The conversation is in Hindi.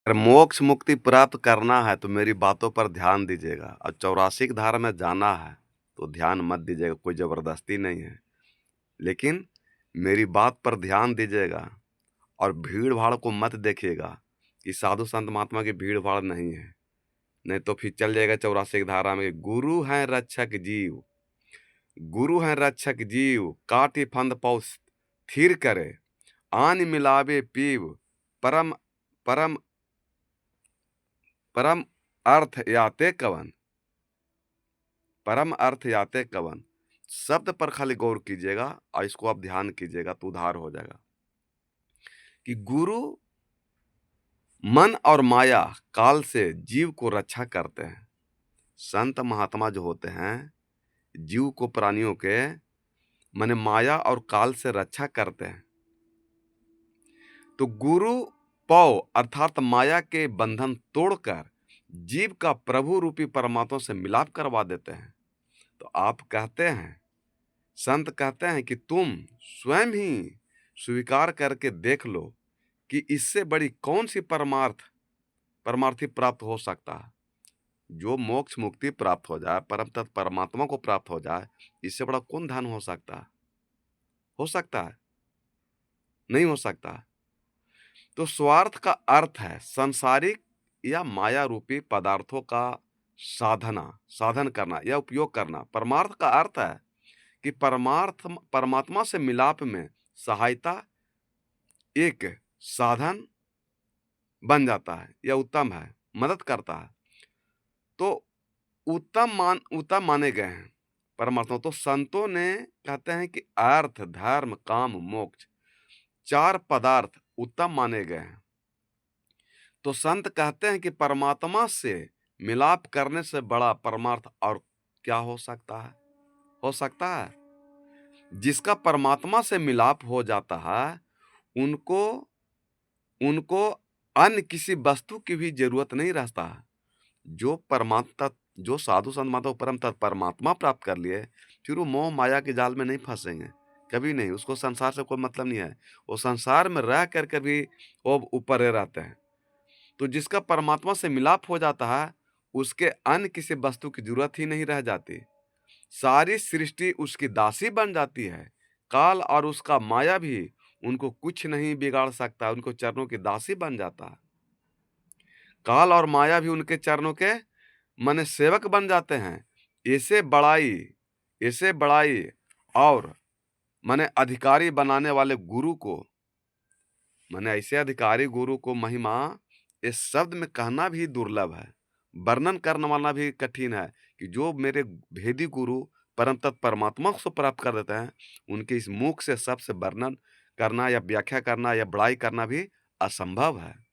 अगर मोक्ष मुक्ति प्राप्त करना है तो मेरी बातों पर ध्यान दीजिएगा और 84 की धारा में जाना है तो ध्यान मत दीजिएगा, कोई ज़बरदस्ती नहीं है। लेकिन मेरी बात पर ध्यान दीजिएगा और भीड़-भाड़ को मत देखिएगा कि साधु संत महात्मा की भीड़-भाड़ नहीं है। नहीं तो फिर चल जाएगा 84 की धारा में, गुरु हैं रक्षक जीव, गुरु हैं रक्षक जीव, काटि फंद पौ स्थिर करे, आन मिलावे पीव, परम परम परम अर्थ याते कवन, परम अर्थ याते कवन। शब्द पर खाली गौर कीजिएगा और इसको आप ध्यान कीजिएगा तो उद्धार हो जाएगा कि गुरु मन और माया काल से जीव को रक्षा करते हैं। संत महात्मा जो होते हैं जीव को प्राणियों के माने माया और काल से रक्षा करते हैं। तो गुरु पौ अर्थात माया के बंधन तोड़कर जीव का प्रभु रूपी परमात्मा से मिलाप करवा देते हैं। तो आप कहते हैं, संत कहते हैं कि तुम स्वयं ही स्वीकार करके देख लो कि इससे बड़ी कौन सी परमार्थी प्राप्त हो सकता है। जो मोक्ष मुक्ति प्राप्त हो जाए, परम तत्व परमात्मा को प्राप्त हो जाए, इससे बड़ा कौन धन हो सकता है? हो सकता है? नहीं हो सकता। तो स्वार्थ का अर्थ है सांसारिक या माया रूपी पदार्थों का साधन करना या उपयोग करना। परमार्थ का अर्थ है कि परमात्मा से मिलाप में सहायता एक साधन बन जाता है या उत्तम है, मदद करता है। तो उत्तम माने गए हैं परमात्मा। तो संतों ने कहते हैं कि अर्थ, धर्म, काम, मोक्ष 4 पदार्थ उत्तम माने गए हैं। तो संत कहते हैं कि परमात्मा से मिलाप करने से बड़ा परमार्थ और क्या हो सकता है? हो सकता है जिसका परमात्मा से मिलाप हो जाता है उनको उनको अन्य किसी वस्तु की भी जरूरत नहीं रहता है। जो साधु संत महात्मा परम तत्व परमात्मा प्राप्त कर लिए, फिर वो मोह माया के जाल में नहीं फंसेंगे, कभी नहीं। उसको संसार से कोई मतलब नहीं है, वो संसार में रह करके भी वो ऊपर रहते हैं। तो जिसका परमात्मा से मिलाप हो जाता है उसके अन्य किसी वस्तु की जरूरत ही नहीं रह जाती। सारी सृष्टि उसकी दासी बन जाती है। काल और उसका माया भी उनको कुछ नहीं बिगाड़ सकता, उनको चरणों की दासी बन जाता है। काल और माया भी उनके चरणों के माने सेवक बन जाते हैं। ऐसे बड़ाई और माने अधिकारी बनाने वाले गुरु को, माने ऐसे अधिकारी गुरु को महिमा इस शब्द में कहना भी दुर्लभ है, वर्णन करने वाला भी कठिन है कि जो मेरे भेदी गुरु परम तत्व परमात्मा को प्राप्त कर देते हैं, उनके इस मुख से शब्द से वर्णन करना या व्याख्या करना या बड़ाई करना भी असंभव है।